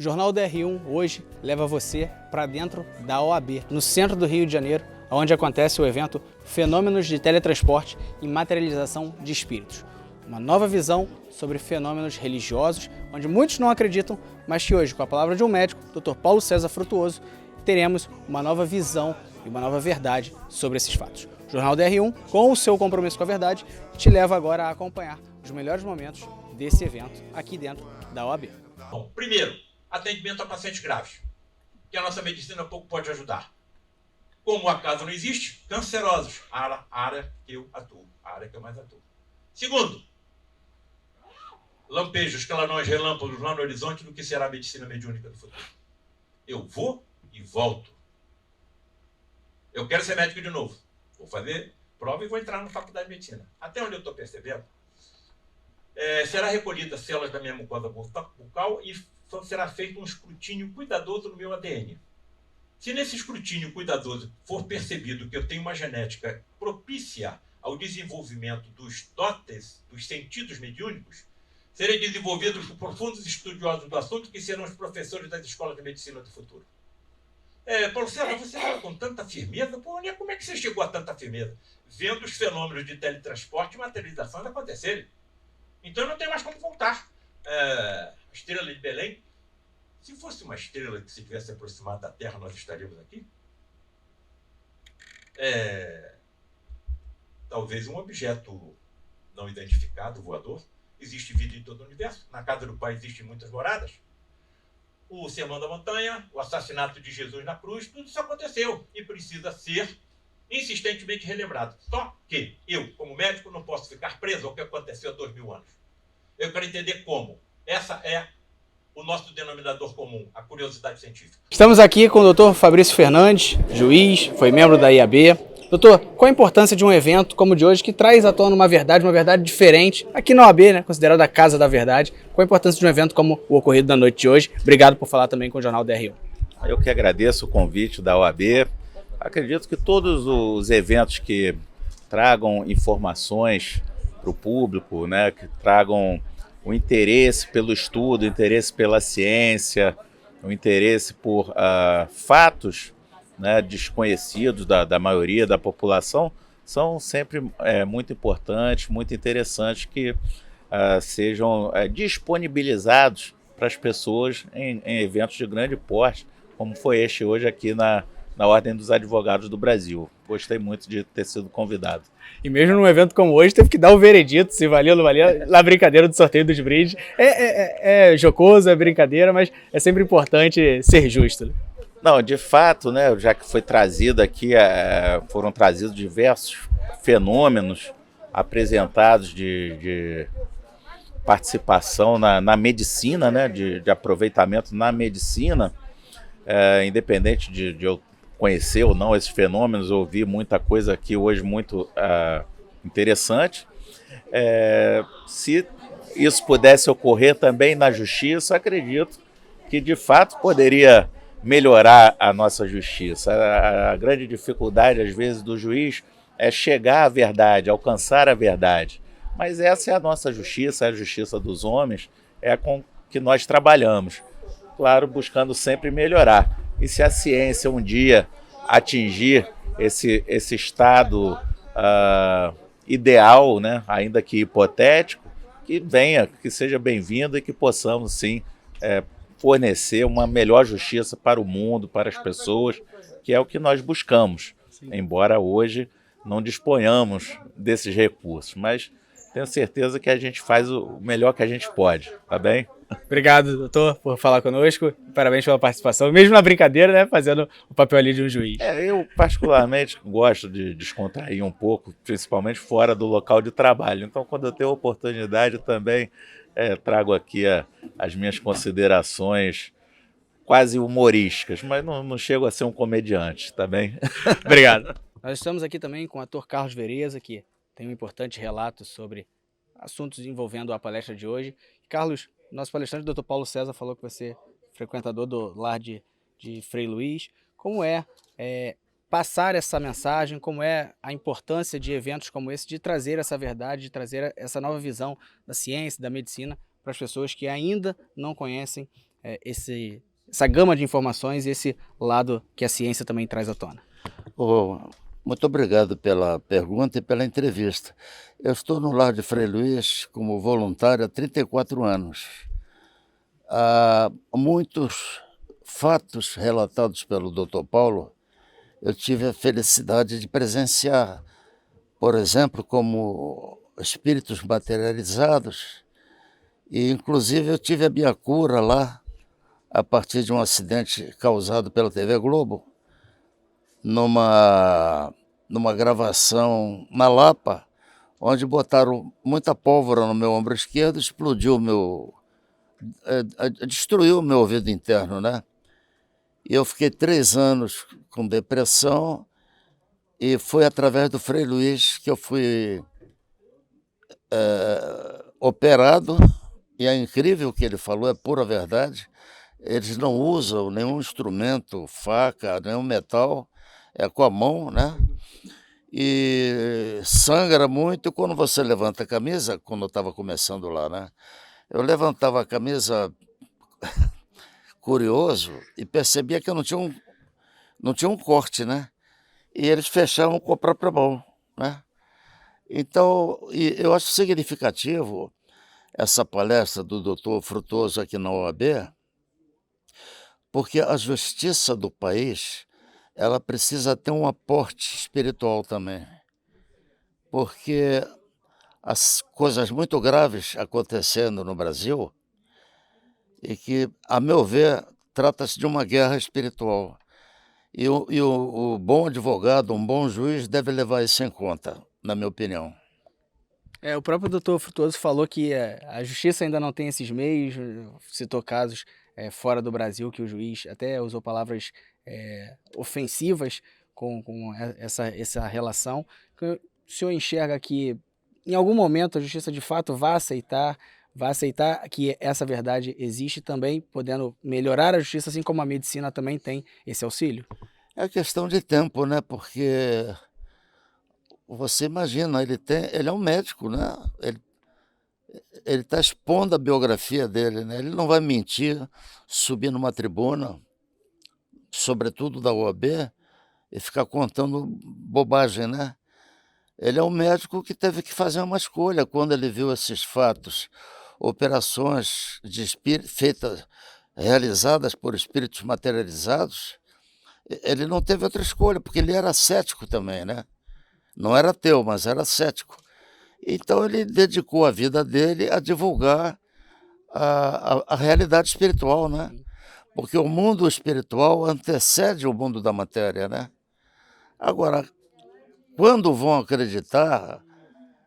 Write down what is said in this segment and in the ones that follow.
Jornal DR1 hoje leva você para dentro da OAB, no centro do Rio de Janeiro, onde acontece o evento Fenômenos de Teletransporte e Materialização de Espíritos. Uma nova visão sobre fenômenos religiosos, onde muitos não acreditam, mas que hoje, com a palavra de um médico, Dr. Paulo César Frutuoso, teremos uma nova visão e uma nova verdade sobre esses fatos. O Jornal DR1, com o seu compromisso com a verdade, te leva agora a acompanhar os melhores momentos desse evento aqui dentro da OAB. Bom, primeiro, atendimento a pacientes graves, que a nossa medicina pouco pode ajudar. Como o acaso não existe, cancerosos, a área que eu atuo, a área que eu mais atuo. Segundo, lampejos, clarões, relâmpagos lá no horizonte do que será a medicina mediúnica do futuro. Eu vou e volto. Eu quero ser médico de novo. Vou fazer prova e vou entrar na faculdade de medicina. Até onde eu estou percebendo, será recolhida células da minha mucosa bucal e será feito um escrutínio cuidadoso no meu ADN. Se nesse escrutínio cuidadoso for percebido que eu tenho uma genética propícia ao desenvolvimento dos dotes, dos sentidos mediúnicos, serei desenvolvido por profundos estudiosos do assunto que serão os professores das escolas de medicina do futuro. Paulo César, você fala com tanta firmeza, como é que você chegou a tanta firmeza? Vendo os fenômenos de teletransporte e materialização acontecerem. Então eu não tenho mais como voltar. A estrela de Belém, se fosse uma estrela que se tivesse aproximado da Terra, nós estaríamos aqui? Talvez um objeto não identificado, voador. Existe vida em todo o universo. Na casa do Pai existem muitas moradas. O Sermão da Montanha, o assassinato de Jesus na cruz, tudo isso aconteceu e precisa ser insistentemente relembrado. Só que eu, como médico, não posso ficar preso ao que aconteceu há 2000 anos. Eu quero entender como. Essa é o nosso denominador comum, a curiosidade científica. Estamos aqui com o Dr. Fabrício Fernandes, juiz, foi membro da IAB. Doutor, qual a importância de um evento como o de hoje que traz à tona uma verdade diferente, aqui na OAB, né, considerada a Casa da Verdade? Qual a importância de um evento como o ocorrido da noite de hoje? Obrigado por falar também com o Jornal DR1. Eu que agradeço o convite da OAB. Acredito que todos os eventos que tragam informações para o público, né, que tragam o interesse pelo estudo, o interesse pela ciência, o interesse por fatos, né, desconhecidos da maioria da população, são sempre muito importantes, muito interessantes que sejam disponibilizados para as pessoas em eventos de grande porte, como foi este hoje aqui na Ordem dos Advogados do Brasil. Gostei muito de ter sido convidado. E mesmo num evento como hoje, teve que dar o veredito, se valeu ou não valeu, na brincadeira do sorteio dos brindes. É jocoso, é brincadeira, mas é sempre importante ser justo, né? Não, de fato, né, já que foi trazido aqui, foram trazidos diversos fenômenos apresentados de participação na medicina, né, de aproveitamento na medicina, independente de eu conhecer ou não esses fenômenos, eu ouvi muita coisa aqui hoje muito interessante. Se isso pudesse ocorrer também na justiça, acredito que de fato poderia melhorar a nossa justiça. A grande dificuldade, às vezes, do juiz é chegar à verdade, alcançar a verdade. Mas essa é a nossa justiça, é a justiça dos homens, é com que nós trabalhamos. Claro, buscando sempre melhorar. E se a ciência um dia atingir esse estado ideal, né, ainda que hipotético, que venha, que seja bem-vindo e que possamos, sim, fornecer uma melhor justiça para o mundo, para as pessoas, que é o que nós buscamos. Sim. Embora hoje não disponhamos desses recursos, mas tenho certeza que a gente faz o melhor que a gente pode, tá bem? Obrigado, doutor, por falar conosco. Parabéns pela participação, mesmo na brincadeira, né, fazendo o papel ali de um juiz. Eu particularmente gosto de descontrair um pouco, principalmente fora do local de trabalho. Então, quando eu tenho a oportunidade também, trago aqui as minhas considerações quase humorísticas, mas não chego a ser um comediante, tá bem? Obrigado. Nós estamos aqui também com o ator Carlos Vereza, que tem um importante relato sobre assuntos envolvendo a palestra de hoje. Carlos, nosso palestrante, o Dr. Paulo César, falou que você é frequentador do lar de Frei Luiz. Como passar essa mensagem, como é a importância de eventos como esse, de trazer essa verdade, de trazer essa nova visão da ciência, da medicina, para as pessoas que ainda não conhecem essa gama de informações e esse lado que a ciência também traz à tona? Muito obrigado pela pergunta e pela entrevista. Eu estou no Lar de Frei Luiz como voluntário há 34 anos. Há muitos fatos relatados pelo Dr. Paulo, eu tive a felicidade de presenciar, por exemplo, como espíritos materializados, e inclusive eu tive a minha cura lá, a partir de um acidente causado pela TV Globo, numa gravação na Lapa, onde botaram muita pólvora no meu ombro esquerdo, explodiu destruiu o meu ouvido interno, né? E eu fiquei 3 anos com depressão, e foi através do Frei Luiz que eu fui operado, e é incrível o que ele falou, é pura verdade. Eles não usam nenhum instrumento, faca, nenhum metal, é com a mão, né? E sangra muito. E quando você levanta a camisa, quando eu estava começando lá, né? Eu levantava a camisa curioso e percebia que eu não tinha um corte, né? E eles fechavam com a própria mão, né? Então, eu acho significativo essa palestra do Dr. Frutuoso aqui na OAB, porque a justiça do país, ela precisa ter um aporte espiritual também, porque as coisas muito graves acontecendo no Brasil, e que, a meu ver, trata-se de uma guerra espiritual. E o bom advogado, um bom juiz, deve levar isso em conta, na minha opinião. O próprio doutor Frutuoso falou que a justiça ainda não tem esses meios, citou casos fora do Brasil que o juiz até usou palavras ofensivas com essa relação. O senhor enxerga que em algum momento a justiça de fato vai aceitar que essa verdade existe também, podendo melhorar a justiça, assim como a medicina também tem esse auxílio? É questão de tempo, né? Porque você imagina, ele é um médico, né? Ele está expondo a biografia dele, né? Ele não vai mentir, subir numa tribuna, sobretudo da OAB, e ficar contando bobagem, né? Ele é um médico que teve que fazer uma escolha quando ele viu esses fatos, operações realizadas por espíritos materializados. Ele não teve outra escolha, porque ele era cético também, né? Não era ateu, mas era cético. Então ele dedicou a vida dele a divulgar a realidade espiritual, né? Porque o mundo espiritual antecede o mundo da matéria, né? Agora, quando vão acreditar,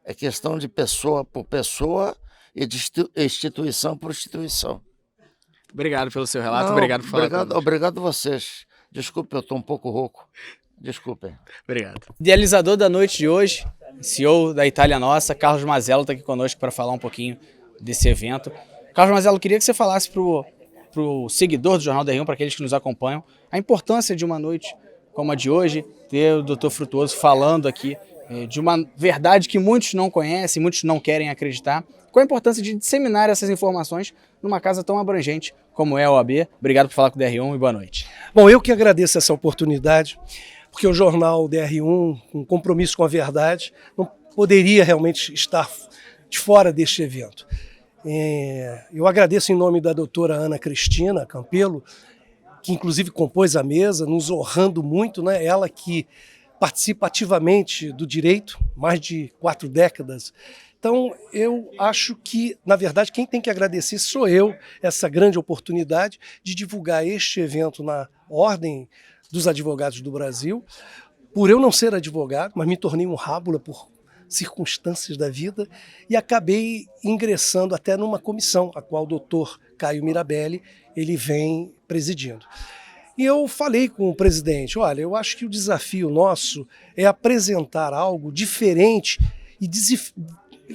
é questão de pessoa por pessoa e de instituição por instituição. Obrigado pelo seu relato, obrigado por falar conosco. Obrigado a vocês. Desculpe, eu estou um pouco rouco. Desculpem. Obrigado. Idealizador da noite de hoje, CEO da Itália Nossa, Carlos Mazzello está aqui conosco para falar um pouquinho desse evento. Carlos Mazzello, queria que você falasse para o seguidor do Jornal da R1, para aqueles que nos acompanham, a importância de uma noite como a de hoje, ter o Dr. Frutuoso falando aqui de uma verdade que muitos não conhecem, muitos não querem acreditar. Qual a importância de disseminar essas informações numa casa tão abrangente como é a OAB? Obrigado por falar com o DR1 e boa noite. Bom, eu que agradeço essa oportunidade, porque o jornal DR1, com compromisso com a verdade, não poderia realmente estar de fora deste evento. Eu agradeço em nome da doutora Ana Cristina Campelo, que inclusive compôs a mesa, nos honrando muito, né? Ela que participa ativamente do direito, mais de 4 décadas. Então, eu acho que, na verdade, quem tem que agradecer sou eu, essa grande oportunidade de divulgar este evento na Ordem dos Advogados do Brasil, por eu não ser advogado, mas me tornei um rábula por circunstâncias da vida e acabei ingressando até numa comissão, a qual o doutor Caio Mirabelli ele vem presidindo. E eu falei com o presidente, olha, eu acho que o desafio nosso é apresentar algo diferente e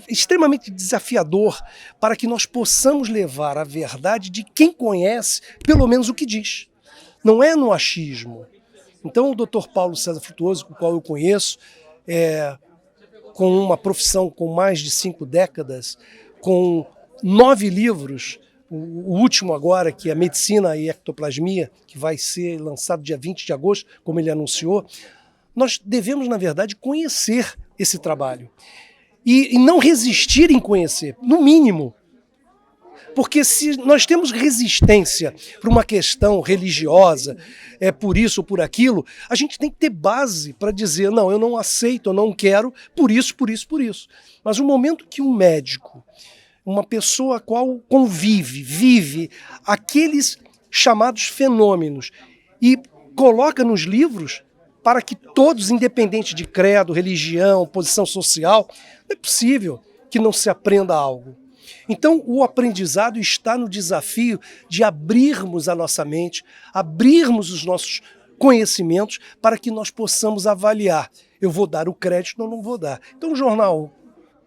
extremamente desafiador para que nós possamos levar a verdade de quem conhece, pelo menos o que diz. Não é no achismo. Então o Dr. Paulo César Frutuoso, o qual eu conheço, com uma profissão com mais de 5 décadas, com 9 livros, o último agora, que é a Medicina e Ectoplasmia, que vai ser lançado dia 20 de agosto, como ele anunciou, nós devemos, na verdade, conhecer esse trabalho. E não resistir em conhecer, no mínimo. Porque se nós temos resistência para uma questão religiosa, por isso ou por aquilo, a gente tem que ter base para dizer, não, eu não aceito, eu não quero, por isso, por isso, por isso. Mas no momento que um médico, uma pessoa a qual convive, vive aqueles chamados fenômenos e coloca nos livros para que todos, independente de credo, religião, posição social, não é possível que não se aprenda algo. Então, o aprendizado está no desafio de abrirmos a nossa mente, abrirmos os nossos conhecimentos para que nós possamos avaliar. Eu vou dar o crédito ou não vou dar. Então, o jornal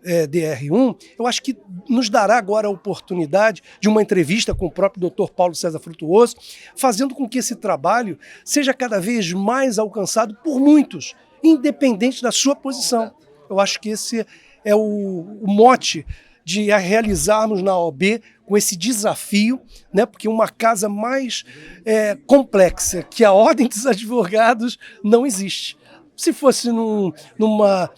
DR1, eu acho que nos dará agora a oportunidade de uma entrevista com o próprio Dr. Paulo César Frutuoso, fazendo com que esse trabalho seja cada vez mais alcançado por muitos, independente da sua posição. Eu acho que esse é o mote de realizarmos na OAB com esse desafio, né? Porque uma casa mais complexa que a Ordem dos Advogados não existe. Se fosse numa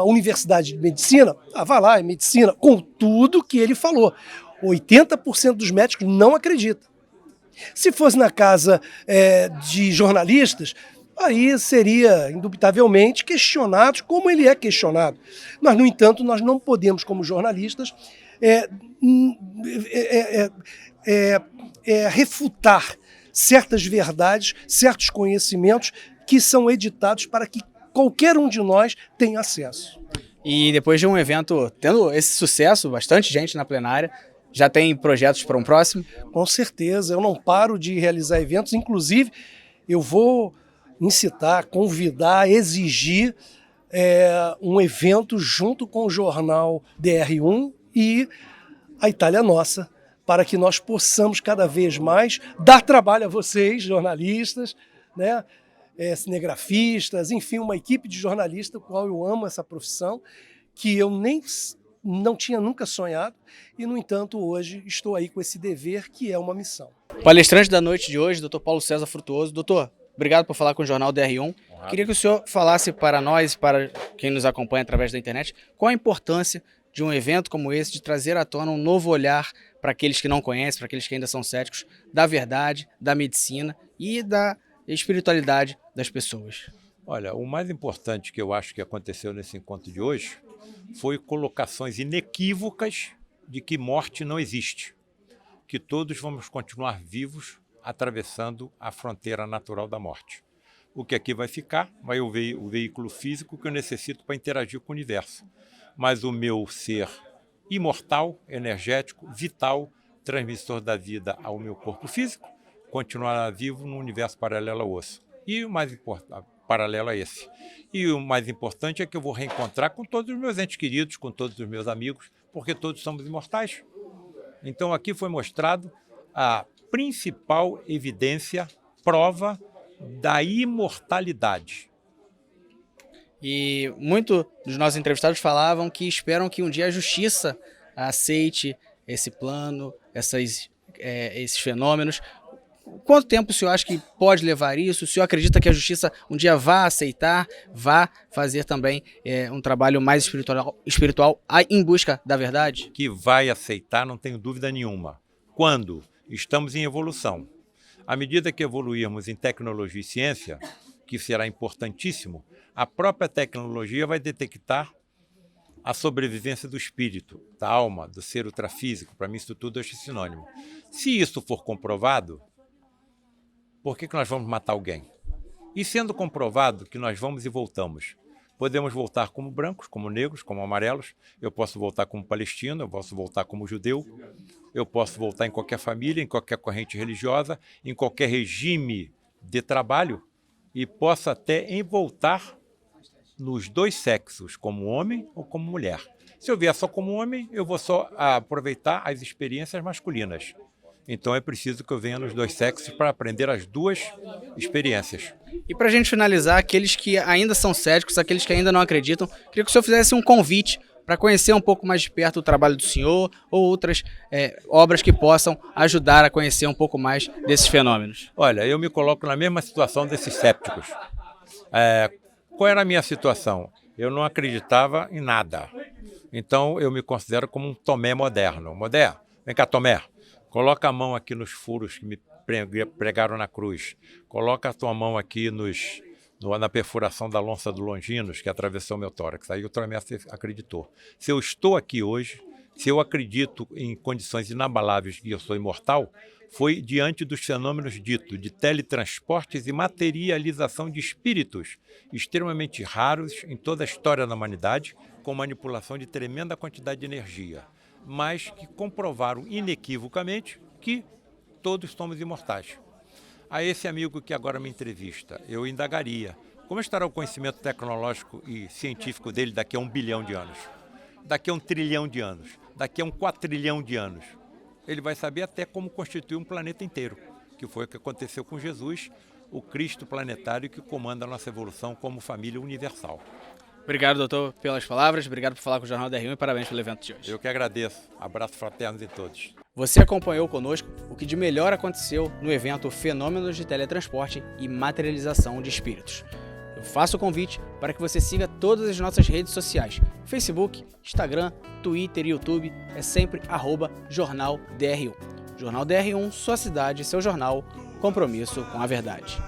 universidade de medicina, vai lá, é medicina, com tudo que ele falou. 80% dos médicos não acreditam. Se fosse na casa de jornalistas, aí seria, indubitavelmente, questionado como ele é questionado. Mas, no entanto, nós não podemos, como jornalistas, refutar certas verdades, certos conhecimentos que são editados para que qualquer um de nós tenha acesso. E depois de um evento tendo esse sucesso, bastante gente na plenária, já tem projetos para um próximo? Com certeza, eu não paro de realizar eventos, inclusive eu vou incitar, convidar, exigir um evento junto com o jornal DR1 e a Itália Nossa, para que nós possamos cada vez mais dar trabalho a vocês, jornalistas, né? Cinegrafistas, enfim, uma equipe de jornalistas, com a qual eu amo essa profissão, que eu não tinha nunca sonhado e, no entanto, hoje estou aí com esse dever que é uma missão. Palestrante da noite de hoje, Dr. Paulo César Frutuoso. Doutor, obrigado por falar com o Jornal DR1. Queria que o senhor falasse para nós, para quem nos acompanha através da internet, qual a importância de um evento como esse, de trazer à tona um novo olhar para aqueles que não conhecem, para aqueles que ainda são céticos, da verdade, da medicina e da espiritualidade das pessoas. Olha, o mais importante que eu acho que aconteceu nesse encontro de hoje foi colocações inequívocas de que morte não existe, que todos vamos continuar vivos atravessando a fronteira natural da morte. O que aqui vai ficar vai o veículo físico que eu necessito para interagir com o universo, mas o meu ser imortal, energético, vital, transmissor da vida ao meu corpo físico, continuará vivo no universo paralelo ao osso. E o mais importante, paralelo a esse. E o mais importante é que eu vou reencontrar com todos os meus entes queridos, com todos os meus amigos, porque todos somos imortais. Então aqui foi mostrado a principal evidência, prova da imortalidade. E muito dos nossos entrevistados falavam que esperam que um dia a justiça aceite esse plano, esses fenômenos. Quanto tempo o senhor acha que pode levar isso? O senhor acredita que a justiça um dia vá aceitar, vá fazer também um trabalho mais espiritual em busca da verdade? Que vai aceitar, não tenho dúvida nenhuma. Quando estamos em evolução. À medida que evoluirmos em tecnologia e ciência, que será importantíssimo, a própria tecnologia vai detectar a sobrevivência do espírito, da alma, do ser ultrafísico. Para mim isso tudo é sinônimo. Se isso for comprovado, por que nós vamos matar alguém? E sendo comprovado que nós vamos e voltamos, podemos voltar como brancos, como negros, como amarelos, eu posso voltar como palestino, eu posso voltar como judeu, eu posso voltar em qualquer família, em qualquer corrente religiosa, em qualquer regime de trabalho, e posso até voltar nos dois sexos, como homem ou como mulher. Se eu vier só como homem, eu vou só aproveitar as experiências masculinas. Então é preciso que eu venha nos dois sexos para aprender as duas experiências. E para a gente finalizar, aqueles que ainda são céticos, aqueles que ainda não acreditam, queria que o senhor fizesse um convite para conhecer um pouco mais de perto o trabalho do senhor ou outras obras que possam ajudar a conhecer um pouco mais desses fenômenos? Olha, eu me coloco na mesma situação desses sépticos. Qual era a minha situação? Eu não acreditava em nada. Então eu me considero como um Tomé moderno. Modé, vem cá, Tomé. Coloca a mão aqui nos furos que me pregaram na cruz. Coloca a tua mão aqui na perfuração da lonça do Longinos, que atravessou meu tórax. Aí o Tomé acreditou. Se eu estou aqui hoje, se eu acredito em condições inabaláveis que eu sou imortal, foi diante dos fenômenos ditos de teletransportes e materialização de espíritos extremamente raros em toda a história da humanidade, com manipulação de tremenda quantidade de energia, mas que comprovaram inequivocamente que todos somos imortais. A esse amigo que agora me entrevista, eu indagaria: como estará o conhecimento tecnológico e científico dele daqui a 1 bilhão de anos? Daqui a 1 trilhão de anos? Daqui a 1 quatrilhão de anos? Ele vai saber até como constituir um planeta inteiro, que foi o que aconteceu com Jesus, o Cristo planetário que comanda a nossa evolução como família universal. Obrigado, doutor, pelas palavras. Obrigado por falar com o Jornal DR1 e parabéns pelo evento de hoje. Eu que agradeço. Abraço fraterno de todos. Você acompanhou conosco o que de melhor aconteceu no evento Fenômenos de Teletransporte e Materialização de Espíritos. Eu faço o convite para que você siga todas as nossas redes sociais: Facebook, Instagram, Twitter e YouTube. É sempre @Jornal DR1. Jornal DR1, sua cidade, seu jornal, compromisso com a verdade.